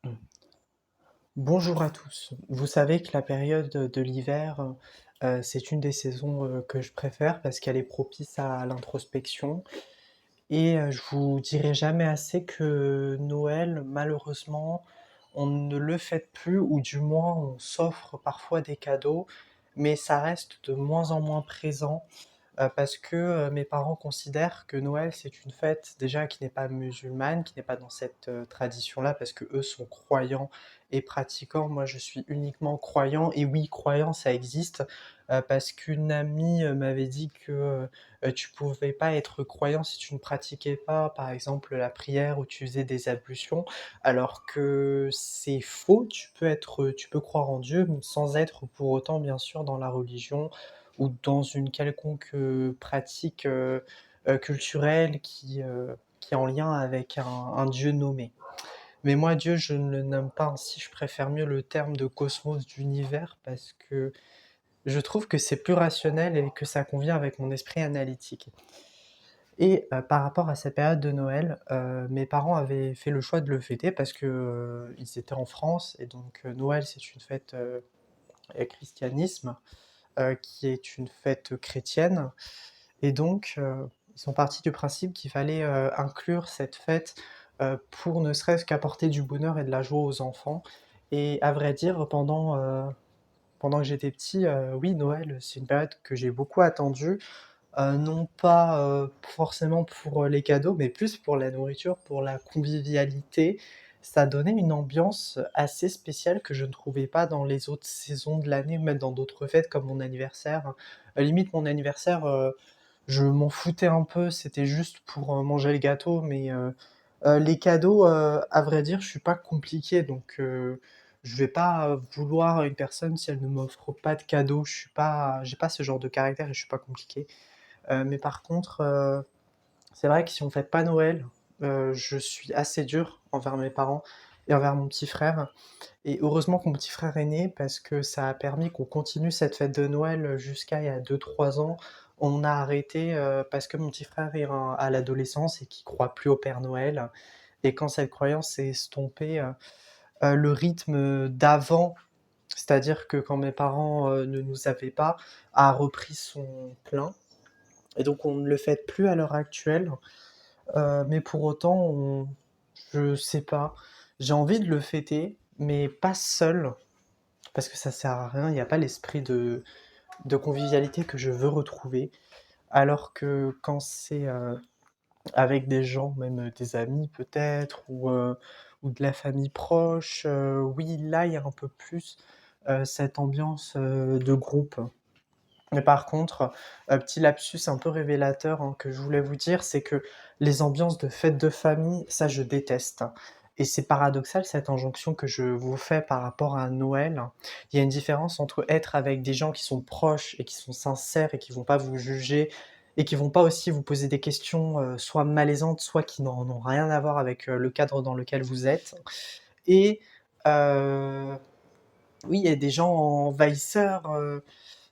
Mmh. Bonjour à tous. Vous savez que la période de l'hiver, c'est une des saisons, que je préfère parce qu'elle est propice à l'introspection et je vous dirai jamais assez que Noël, malheureusement, on ne le fête plus ou du moins on s'offre parfois des cadeaux, mais ça reste de moins en moins présent. Parce que, mes parents considèrent que Noël, c'est une fête déjà qui n'est pas musulmane, qui n'est pas dans cette, tradition-là parce que eux sont croyants et pratiquants. Moi, je suis uniquement croyant et oui, croyant, ça existe, parce qu'une amie, m'avait dit que, tu pouvais pas être croyant si tu ne pratiquais pas, par exemple, la prière ou tu faisais des ablutions, alors que c'est faux. Tu peux croire en Dieu, mais sans être pour autant, bien sûr, dans la religion ou dans une quelconque, pratique, culturelle qui est en lien avec un dieu nommé. Mais moi, Dieu, je ne le nomme pas ainsi, je préfère mieux le terme de cosmos, d'univers, parce que je trouve que c'est plus rationnel et que ça convient avec mon esprit analytique. Et par rapport à cette période de Noël, mes parents avaient fait le choix de le fêter parce que, ils étaient en France et donc Noël, c'est une fête, christianisme, qui est une fête chrétienne et donc ils sont partis du principe qu'il fallait, inclure cette fête, pour ne serait-ce qu'apporter du bonheur et de la joie aux enfants et à vrai dire, pendant que j'étais petit, oui, Noël, c'est une période que j'ai beaucoup attendue, non pas, forcément pour, les cadeaux, mais plus pour la nourriture, pour la convivialité. Ça donnait une ambiance assez spéciale que je ne trouvais pas dans les autres saisons de l'année ou même dans d'autres fêtes comme mon anniversaire. Limite mon anniversaire, je m'en foutais un peu, c'était juste pour, manger le gâteau, mais les cadeaux, à vrai dire, je suis pas compliqué, donc je vais pas, vouloir une personne si elle ne m'offre pas de cadeaux. Je suis pas j'ai pas ce genre de caractère et je suis pas compliqué. Mais par contre, c'est vrai que si on fête pas Noël, je suis assez dur envers mes parents et envers mon petit frère et heureusement que mon petit frère est né parce que ça a permis qu'on continue cette fête de Noël, jusqu'à il y a 2-3 ans. On a arrêté, parce que mon petit frère est à l'adolescence et qu'il croit plus au Père Noël et quand cette croyance s'est estompée, le rythme, d'avant, c'est-à-dire que quand mes parents, ne nous avaient pas, a repris son plein et donc on ne le fête plus à l'heure actuelle. Mais pour autant, je sais pas, j'ai envie de le fêter, mais pas seul, parce que ça sert à rien, il y a pas l'esprit de convivialité que je veux retrouver. Alors que quand c'est, avec des gens, même, des amis peut-être ou de la famille proche, oui, là, il y a un peu plus, cette ambiance, de groupe. Mais par contre, petit lapsus un peu révélateur, hein, que je voulais vous dire, c'est que les ambiances de fêtes de famille, ça je déteste et c'est paradoxal cette injonction que je vous fais par rapport à Noël. Il y a une différence entre être avec des gens qui sont proches et qui sont sincères et qui vont pas vous juger et qui vont pas aussi vous poser des questions, soit malaisantes, soit qui n'en ont rien à voir avec, le cadre dans lequel vous êtes et heu, oui, il y a des gens envahisseurs,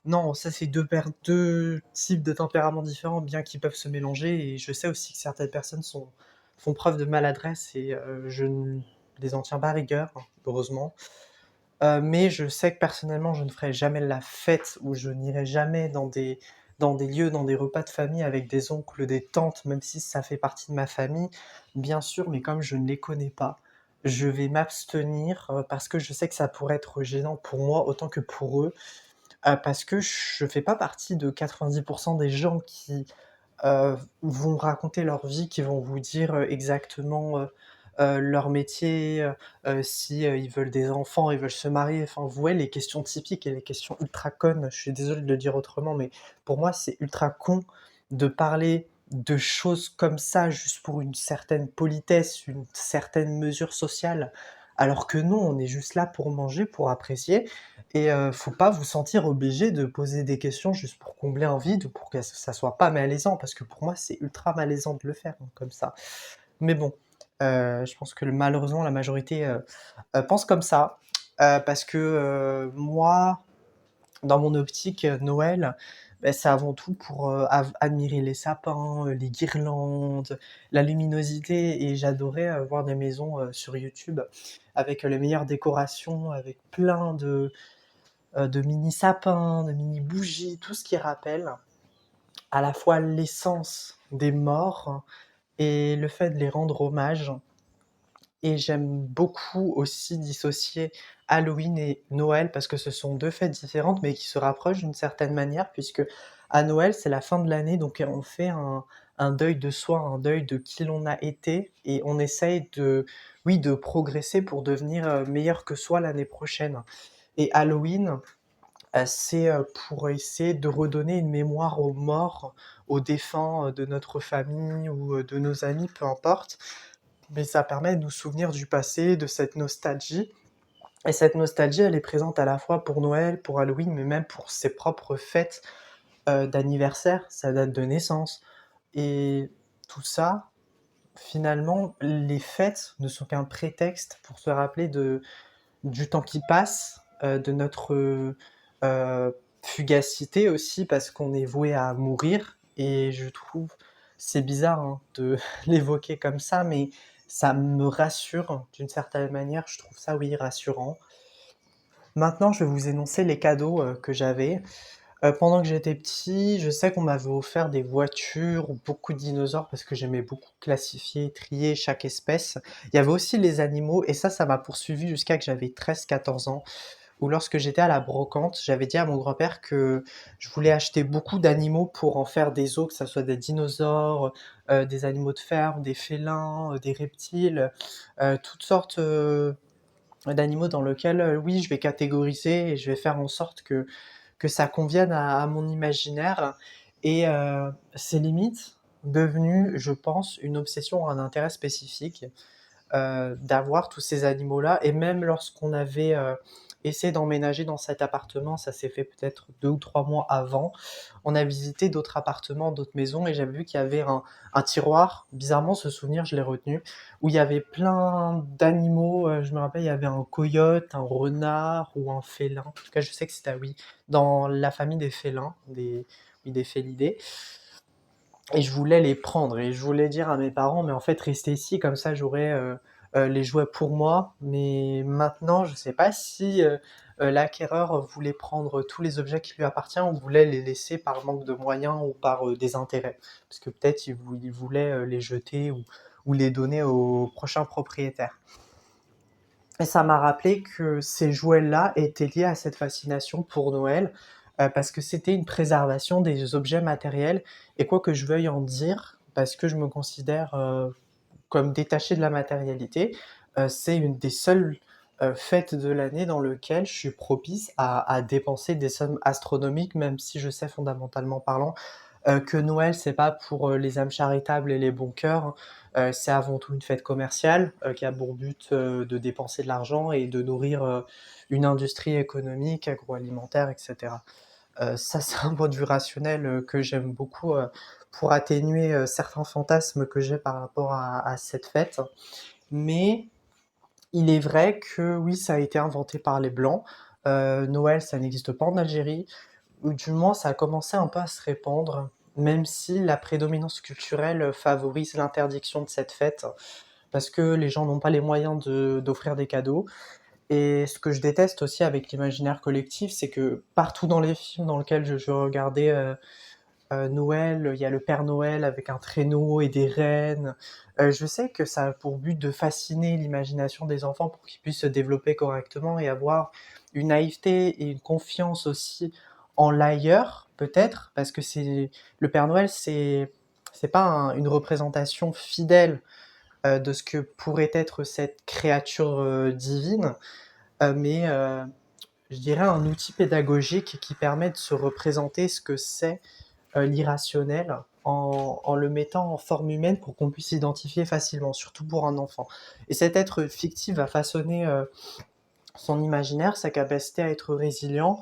non, ça c'est 2 types de tempéraments différents, bien qu'ils peuvent se mélanger et je sais aussi que certaines personnes font preuve de maladresse et je ne les en tiens pas rigueur, heureusement. Mais je sais que personnellement, je ne ferai jamais la fête ou je n'irai jamais dans des lieux, dans des repas de famille avec des oncles, des tantes, même si ça fait partie de ma famille, bien sûr, mais comme je ne les connais pas, je vais m'abstenir, parce que je sais que ça pourrait être gênant pour moi autant que pour eux. Parce que je fais pas partie de 90 des gens qui, vont raconter leur vie, qui vont vous dire, exactement, leur métier, si, ils veulent des enfants, ils veulent se marier, enfin, vous voyez les questions typiques et les questions ultra connes, je suis désolé de le dire autrement, mais pour moi, c'est ultra con de parler de choses comme ça juste pour une certaine politesse, une certaine mesure sociale. Alors que non, on est juste là pour manger, pour apprécier et faut pas vous sentir obligé de poser des questions juste pour combler un vide ou pour que ça soit pas malaisant, parce que pour moi, c'est ultra malaisant de le faire, hein, comme ça. Mais bon, je pense que malheureusement la majorité, pense comme ça, parce que, moi, dans mon optique, Noël, c'est avant tout pour, admirer les sapins, les guirlandes, la luminosité et j'adorais, voir des maisons, sur YouTube avec, les meilleures décorations, avec plein de mini sapins, de mini bougies, tout ce qui rappelle à la fois l'essence des morts et le fait de les rendre hommage. Et j'aime beaucoup aussi dissocier Halloween et Noël parce que ce sont 2 fêtes différentes, mais qui se rapprochent d'une certaine manière puisque à Noël, c'est la fin de l'année, donc on fait un deuil de soi, un deuil de qui l'on a été et on essaye de oui, de progresser pour devenir, meilleur que soi l'année prochaine. Et Halloween, c'est, pour essayer de redonner une mémoire aux morts, aux défunts, de notre famille ou, de nos amis, peu importe, mais ça permet de nous souvenir du passé, de cette nostalgie et cette nostalgie, elle est présente à la fois pour Noël, pour Halloween, mais même pour ses propres fêtes, d'anniversaire, sa date de naissance et tout ça, finalement, les fêtes ne sont qu'un prétexte pour se rappeler du temps qui passe, de notre, fugacité aussi parce qu'on est voué à mourir et je trouve c'est bizarre, hein, de l'évoquer comme ça, mais ça me rassure d'une certaine manière, je trouve ça, oui, rassurant. Maintenant, je vais vous énoncer les cadeaux, que j'avais. Pendant que j'étais petit, je sais qu'on m'avait offert des voitures ou beaucoup de dinosaures parce que j'aimais beaucoup classifier, trier chaque espèce. Il y avait aussi les animaux et ça m'a poursuivi jusqu'à que j'avais 13-14 ans où lorsque j'étais à la brocante, j'avais dit à mon grand-père que je voulais acheter beaucoup d'animaux pour en faire des zoos, que ça soit des dinosaures, des animaux de ferme, des félins, des reptiles, toutes sortes, d'animaux dans lequel, oui, je vais catégoriser et je vais faire en sorte que ça convienne à mon imaginaire et c'est limite devenu, je pense, une obsession, un intérêt spécifique d'avoir tous ces animaux-là et même lorsqu'on avait, essayé d'emménager dans cet appartement, ça s'est fait peut-être 2 ou 3 mois avant, on a visité d'autres appartements, d'autres maisons et j'avais vu qu'il y avait un tiroir, bizarrement ce souvenir je l'ai retenu, où il y avait plein d'animaux, je me rappelle il y avait un coyote, un renard ou un félin. En tout cas je sais que c'était, oui, dans la famille des félins, des félidés et je voulais les prendre et je voulais dire à mes parents: «Mais en fait, restez ici, comme ça j'aurai, les jouets pour moi». Mais maintenant, je sais pas si, l'acquéreur voulait prendre tous les objets qui lui appartient ou voulait les laisser par manque de moyens ou par, désintérêt. Parce que peut-être il voulait, les jeter ou les donner au prochain propriétaire. Et ça m'a rappelé que ces jouets-là étaient liés à cette fascination pour Noël, parce que c'était une préservation des objets matériels et quoi que je veuille en dire, parce que je me considère, comme détaché de la matérialité, c'est une des seules, fêtes de l'année dans lequel je suis propice à dépenser des sommes astronomiques, même si je sais fondamentalement parlant, que Noël, c'est pas pour, les âmes charitables et les bons cœurs, c'est avant tout une fête commerciale, qui a pour but, de dépenser de l'argent et de nourrir, une industrie économique, agroalimentaire et cetera. Ça, c'est un point de vue rationnel, que j'aime beaucoup, pour atténuer, certains fantasmes que j'ai par rapport à cette fête. Mais il est vrai que oui, ça a été inventé par les blancs. Noël, ça n'existe pas en Algérie, ou du moins ça a commencé un peu à se répandre, même si la prédominance culturelle, favorise l'interdiction de cette fête, parce que les gens n'ont pas les moyens d'offrir des cadeaux et ce que je déteste aussi avec l'imaginaire collectif, c'est que partout dans les films dans lesquels je regardais, Noël, il y a le Père Noël avec un traîneau et des rennes. Je sais que ça a pour but de fasciner l'imagination des enfants pour qu'ils puissent se développer correctement et avoir une naïveté et une confiance aussi en l'ailleurs, peut-être, parce que c'est le Père Noël, c'est pas une représentation fidèle, de ce que pourrait être cette créature, divine, mais je dirais un outil pédagogique qui permet de se représenter ce que c'est l'irrationnel en le mettant en forme humaine pour qu'on puisse s'identifier facilement, surtout pour un enfant. Et cet être fictif va façonner, son imaginaire, sa capacité à être résilient,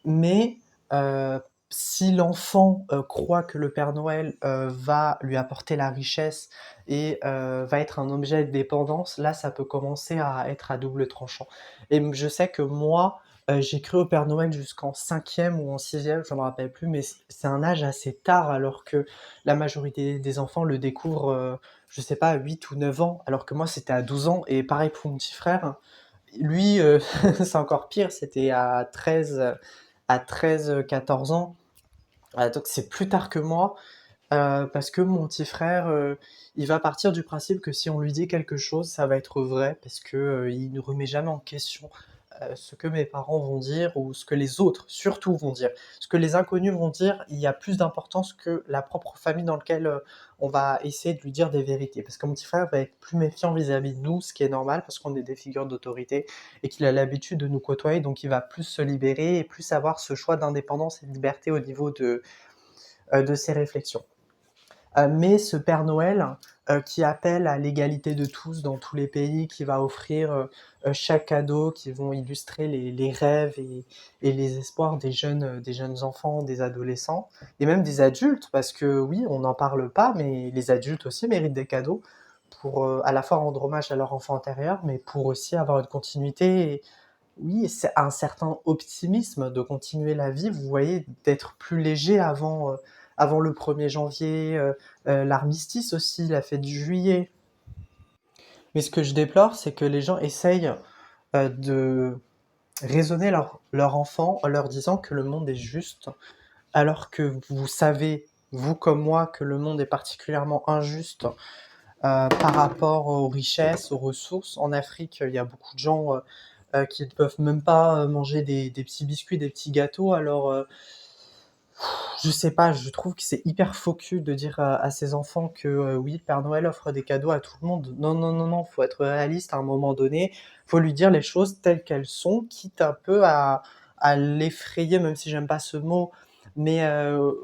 mais heu, si l'enfant, croit que le Père Noël, va lui apporter la richesse et va être un objet de dépendance, là, ça peut commencer à être à double tranchant. Et je sais que moi, J'ai cru au Père Noël jusqu'en cinquième ou en sixième, je me rappelle plus, mais c'est un âge assez tard alors que la majorité des enfants le découvrent, je sais pas, à 8 ou 9 ans, alors que moi c'était à 12 ans et pareil pour mon petit frère. Lui, c'est encore pire, c'était à 13, 14 ans. Donc c'est plus tard que moi, parce que mon petit frère, il va partir du principe que si on lui dit quelque chose, ça va être vrai parce que, il ne remet jamais en question, ce que mes parents vont dire ou ce que les autres surtout vont dire. Ce que les inconnus vont dire, il y a plus d'importance que la propre famille dans lequel, on va essayer de lui dire des vérités. Parce que mon petit frère va être plus méfiant vis-à-vis de nous, ce qui est normal parce qu'on est des figures d'autorité et qu'il a l'habitude de nous côtoyer, donc il va plus se libérer et plus avoir ce choix d'indépendance et de liberté au niveau de ses réflexions. Mais ce Père Noël, qui appelle à l'égalité de tous dans tous les pays, qui va offrir, chaque cadeau, qui vont illustrer les rêves et les espoirs des jeunes enfants, des adolescents et même des adultes. Parce que oui, on n'en parle pas, mais les adultes aussi méritent des cadeaux pour, à la fois rendre hommage à leur enfant intérieur, mais pour aussi avoir une continuité et oui, c'est un certain optimisme de continuer la vie, vous voyez? D'être plus léger avant le 1er janvier, l'armistice aussi, la fête du juillet. Mais ce que je déplore, c'est que les gens essayent, de raisonner leur enfant en leur disant que le monde est juste, alors que vous savez, vous comme moi, que le monde est particulièrement injuste, par rapport aux richesses, aux ressources. En Afrique, il y a beaucoup de gens, qui ne peuvent même pas, manger des petits biscuits, des petits gâteaux. Alors, je sais pas, je trouve que c'est hyper faux cul de dire à ses enfants que, oui, le Père Noël offre des cadeaux à tout le monde. Non, non, non, non, faut être réaliste à un moment donné. Faut lui dire les choses telles qu'elles sont, quitte un peu à l'effrayer, même si j'aime pas ce mot. Mais,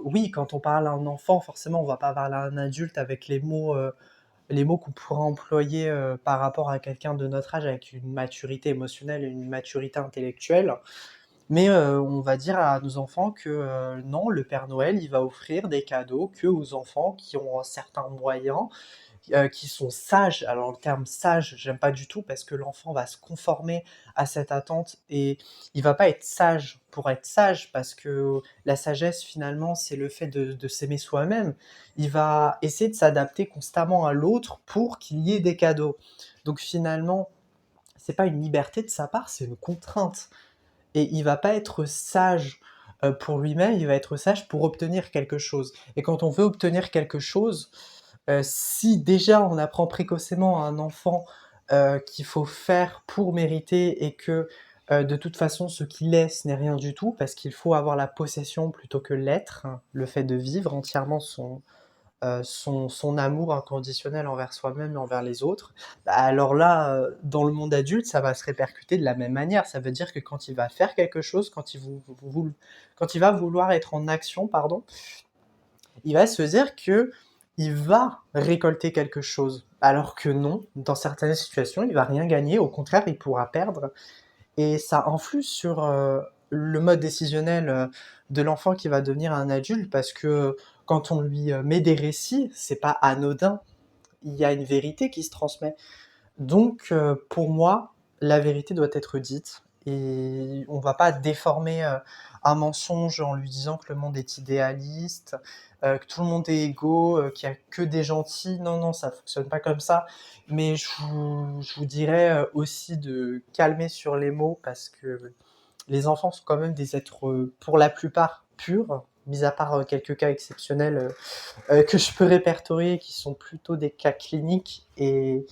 oui, quand on parle à un enfant, forcément, on va pas parler à un adulte avec les mots qu'on pourrait employer, par rapport à quelqu'un de notre âge avec une maturité émotionnelle et une maturité intellectuelle. Mais, on va dire à nos enfants que, non, le Père Noël, il va offrir des cadeaux qu'aux enfants qui ont un certain moyen, qui sont sages. Alors le terme sage, j'aime pas du tout parce que l'enfant va se conformer à cette attente et il va pas être sage pour être sage parce que la sagesse finalement c'est le fait de s'aimer soi-même. Il va essayer de s'adapter constamment à l'autre pour qu'il y ait des cadeaux. Donc finalement, c'est pas une liberté de sa part, c'est une contrainte et il va pas être sage, pour lui-même, il va être sage pour obtenir quelque chose et quand on veut obtenir quelque chose, si déjà on apprend précocement à un enfant, qu'il faut faire pour mériter et que, de toute façon ce qu'il est, ce n'est rien du tout parce qu'il faut avoir la possession plutôt que l'être, hein, le fait de vivre entièrement son amour inconditionnel envers soi-même et envers les autres, bah, alors là, dans le monde adulte, ça va se répercuter de la même manière. Ça veut dire que quand il va faire quelque chose, quand il va vouloir être en action, pardon, il va se dire que il va récolter quelque chose. Alors que non, dans certaines situations, il va rien gagner, au contraire, il pourra perdre et ça influe sur, le mode décisionnel, de l'enfant qui va devenir un adulte parce que quand on lui, met des récits, c'est pas anodin. Il y a une vérité qui se transmet. Donc pour moi, la vérité doit être dite et on va pas déformer, un mensonge en lui disant que le monde est idéaliste, que tout le monde est égaux, qu'il y a que des gentils. Non, non, ça fonctionne pas comme ça. Mais je vous dirais, aussi de calmer sur les mots parce que les enfants sont quand même des êtres, pour la plupart purs, mis à part, quelques cas exceptionnels, que je peux répertorier qui sont plutôt des cas cliniques et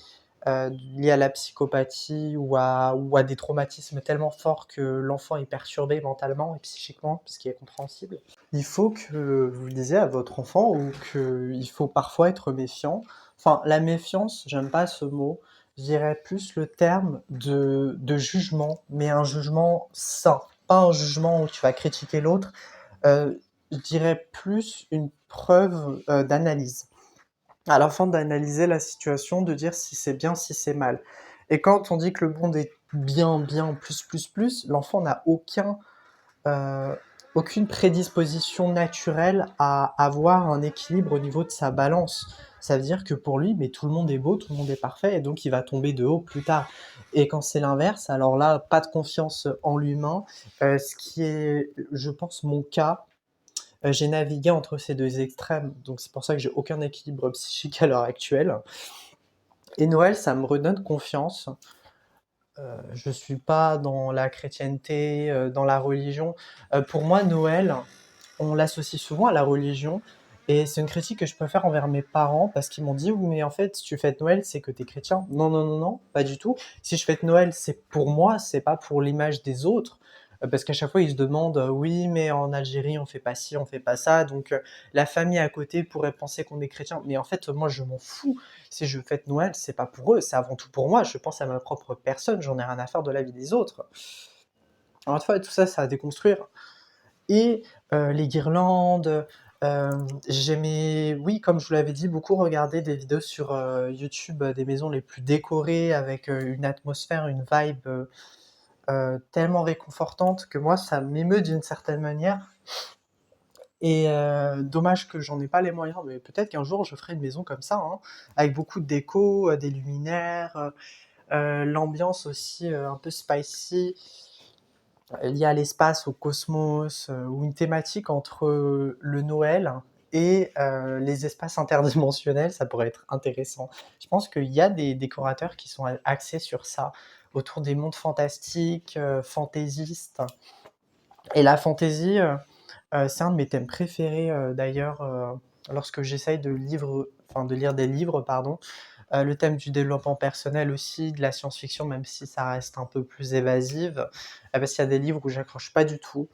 liés à la psychopathie ou à des traumatismes tellement forts que l'enfant est perturbé mentalement et psychiquement, ce qui est compréhensible. Il faut que vous le disiez à votre enfant ou qu'il faut parfois être méfiant. Enfin, la méfiance, j'aime pas ce mot, je dirais plus le terme de jugement, mais un jugement sain, pas un jugement où tu vas critiquer l'autre, je dirais plus une preuve, d'analyse. À l'enfant d'analyser la situation, de dire si c'est bien, si c'est mal. Et quand on dit que le monde est bien, bien, plus, l'enfant n'a heu, aucune prédisposition naturelle à avoir un équilibre au niveau de sa balance. ça veut dire que pour lui, mais tout le monde est beau, tout le monde est parfait et donc il va tomber de haut plus tard. Et quand c'est l'inverse, alors là, pas de confiance en l'humain, ce qui est, je pense, mon cas. J'ai navigué entre ces 2 extrêmes, donc c'est pour ça que j'ai aucun équilibre psychique à l'heure actuelle et Noël, ça me redonne confiance. Je suis pas dans la chrétienté, dans la religion. Pour moi, Noël, on l'associe souvent à la religion et c'est une critique que je peux faire envers mes parents parce qu'ils m'ont dit: «Oui, mais en fait, si tu fêtes Noël, c'est que tu es chrétien». Non, non, non, non, pas du tout. Si je fête Noël, c'est pour moi, c'est pas pour l'image des autres, parce qu'à chaque fois, ils se demandent: «Oui, mais en Algérie, on fait pas ci, on fait pas ça, donc la famille à côté pourrait penser qu'on est chrétien». Mais en fait, moi, je m'en fous. Si je fête Noël, c'est pas pour eux, c'est avant tout pour moi. Je pense à ma propre personne, j'en ai rien à faire de la vie des autres. Alors une fois, tout ça, c'est à déconstruire et les guirlandes, j'aimais, oui, comme je vous l'avais dit, beaucoup regarder des vidéos sur, YouTube, des maisons les plus décorées avec, une atmosphère, une vibe, tellement réconfortante que moi, ça m'émeut d'une certaine manière et dommage que j'en ai pas les moyens, mais peut-être qu'un jour je ferai une maison comme ça, hein, avec beaucoup de déco, des luminaires, l'ambiance aussi, un peu spicy, liée à l'espace, au cosmos, ou une thématique entre, le Noël et les espaces interdimensionnels, ça pourrait être intéressant. Je pense qu'il y a des décorateurs qui sont a axés sur ça, autour des mondes fantastiques, fantaisistes et la fantaisie, c'est un de mes thèmes préférés, d'ailleurs, lorsque j'essaye de lire des livres, pardon. Le thème du développement personnel aussi, de la science-fiction, même si ça reste un peu plus évasive, parce qu'il y a des livres où j'accroche pas du tout.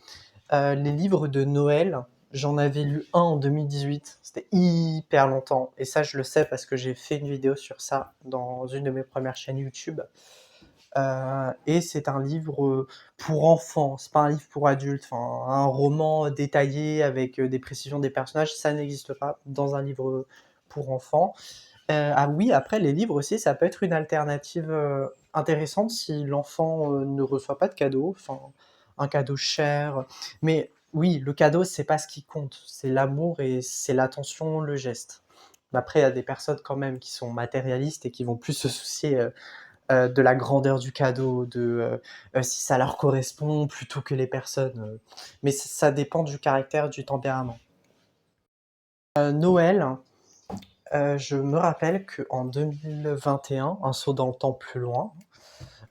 Les livres de Noël, j'en avais lu un en 2018, c'était hyper longtemps et ça je le sais parce que j'ai fait une vidéo sur ça dans une de mes premières chaînes YouTube. Et c'est un livre, pour enfants, c'est pas un livre pour adultes, enfin un roman détaillé avec, des précisions des personnages, ça n'existe pas dans un livre, pour enfants. Ah oui, après les livres aussi, ça peut être une alternative, intéressante si l'enfant, ne reçoit pas de cadeau, enfin un cadeau cher. Mais oui, le cadeau, c'est pas ce qui compte, c'est l'amour et c'est l'attention, le geste. Mais après, il y a des personnes quand même qui sont matérialistes et qui vont plus se soucier, de la grandeur du cadeau, si ça leur correspond plutôt que les personnes, mais ça dépend du caractère, du tempérament. Noël, je me rappelle qu'en 2021, un saut dans le temps plus loin,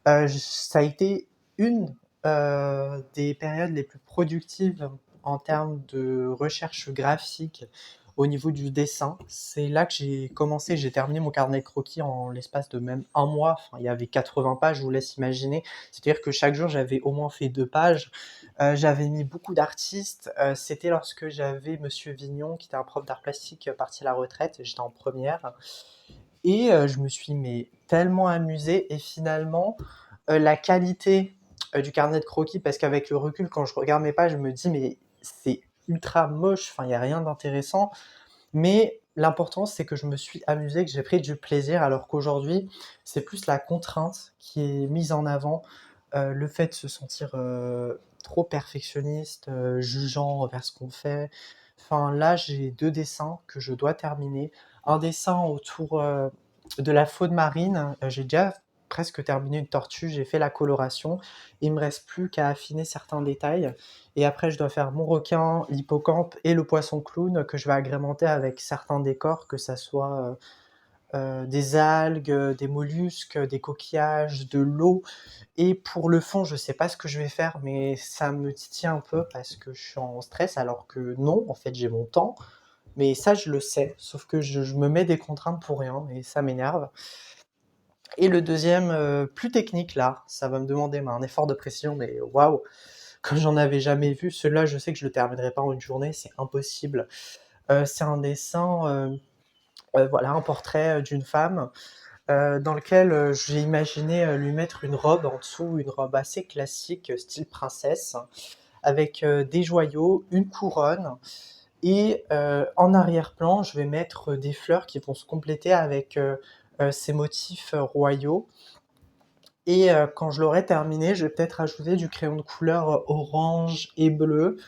j ça a été une, des périodes les plus productives en termes de recherche graphique au niveau du dessin. C'est là que j'ai terminé mon carnet de croquis en l'espace de même un mois. Enfin, il y avait 80 pages, je vous laisse imaginer. C'est-à-dire que chaque jour, j'avais au moins fait 2 pages. J'avais mis beaucoup d'artistes, c'était lorsque j'avais monsieur Vignon, qui était un prof d'art plastique, parti à la retraite, j'étais en première et je me suis mais tellement amusé et finalement, la qualité, du carnet de croquis parce qu'avec le recul, quand je regarde mes pages, je me dis: «Mais c'est ultra moche, enfin, il y a rien d'intéressant». Mais l'important, c'est que je me suis amusé, que j'ai pris du plaisir alors qu'aujourd'hui, c'est plus la contrainte qui est mise en avant, le fait de se sentir, trop perfectionniste, jugeant envers ce qu'on fait. Enfin là, j'ai 2 dessins que je dois terminer. Un dessin autour, de la faune marine, j'ai déjà presque terminé une tortue, j'ai fait la coloration. Il me reste plus qu'à affiner certains détails et après je dois faire mon requin, l'hippocampe et le poisson clown que je vais agrémenter avec certains décors, que ça soit, des algues, des mollusques, des coquillages, de l'eau et pour le fond, je sais pas ce que je vais faire, mais ça me titille un peu parce que je suis en stress alors que non, en fait, j'ai mon temps, mais ça, je le sais, sauf que je me mets des contraintes pour rien et ça m'énerve et le deuxième, plus technique là, ça va me demander un effort de précision, mais waouh! Comme j'en avais jamais vu, celui-là, je sais que je le terminerai pas en une journée, c'est impossible. C'est un dessin, voilà, un portrait, d'une femme, dans lequel, j'ai imaginé, lui mettre une robe en dessous, une robe assez classique, style princesse, avec, des joyaux, une couronne et en arrière-plan, je vais mettre, des fleurs qui vont se compléter avec, ces motifs, royaux et quand je l'aurai terminé, je vais peut-être ajouter du crayon de couleur, orange et bleu,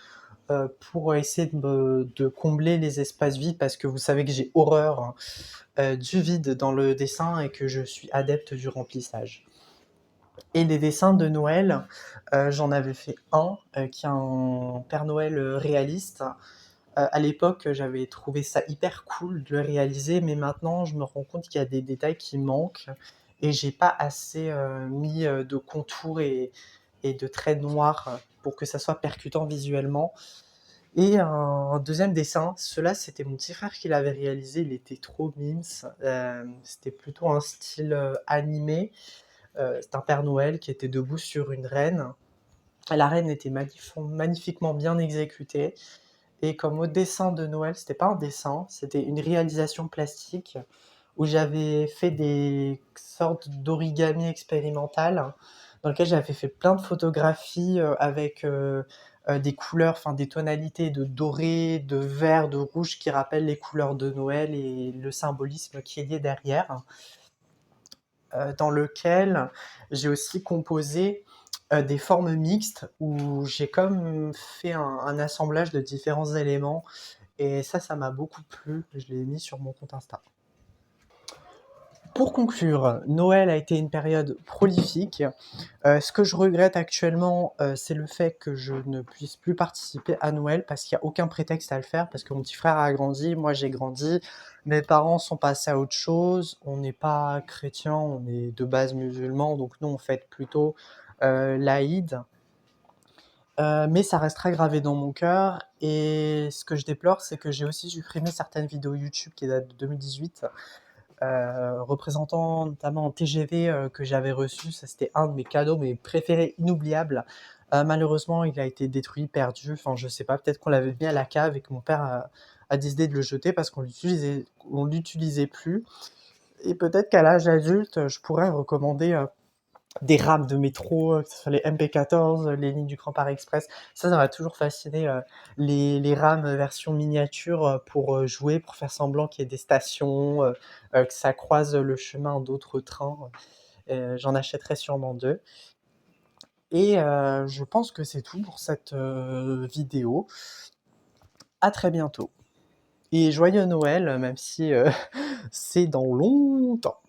pour essayer de combler les espaces vides parce que vous savez que j'ai horreur, hein, du vide dans le dessin et que je suis adepte du remplissage. Et les dessins de Noël, j'en avais fait un, qui est un Père Noël, réaliste. À l'époque, j'avais trouvé ça hyper cool de le réaliser, mais maintenant je me rends compte qu'il y a des détails qui manquent et j'ai pas assez, mis, de contours et de traits noirs pour que ça soit percutant visuellement. Et un deuxième dessin, ceux-là, c'était mon petit frère qui l'avait réalisé, il était trop mimes. C'était plutôt un style, animé. C'est un Père Noël qui était debout sur une reine. La reine était magnifiquement bien exécutée. Et comme au dessin de Noël, c'était pas un dessin, c'était une réalisation plastique où j'avais fait des sortes d'origami expérimentales dans lequel j'avais fait plein de photographies avec des couleurs, enfin des tonalités de doré, de vert, de rouge qui rappellent les couleurs de Noël et le symbolisme qui est lié derrière, dans lequel j'ai aussi composé des formes mixtes où j'ai comme fait un assemblage de différents éléments et ça m'a beaucoup plu. Je l'ai mis sur mon compte Insta. Pour conclure, Noël a été une période prolifique. Ce que je regrette actuellement, c'est le fait que je ne puisse plus participer à Noël parce qu'il n'y a aucun prétexte à le faire, parce que mon petit frère a grandi, moi j'ai grandi, mes parents sont passés à autre chose, on n'est pas chrétiens, on est de base musulmans, donc nous on fête plutôt l'Aïd. Mais ça restera gravé dans mon cœur et ce que je déplore, c'est que j'ai aussi supprimé certaines vidéos YouTube qui datent de 2018, représentant notamment un TGV que j'avais reçu. Ça, c'était un de mes cadeaux, mes préférés, inoubliables. Malheureusement, il a été détruit, perdu. Enfin, je sais pas, peut-être qu'on l'avait mis à la cave et que mon père a décidé de le jeter parce on l'utilisait plus. Et peut-être qu'à l'âge adulte, je pourrais recommander des rames de métro, que ce soit les MP14, les lignes du Grand Paris Express. Ça m'a toujours fasciné, les rames version miniature pour jouer, pour faire semblant qu'il y ait des stations, que ça croise le chemin d'autres trains. J'en achèterai sûrement deux. Et je pense que c'est tout pour cette vidéo. À très bientôt. Et joyeux Noël, même si c'est dans longtemps.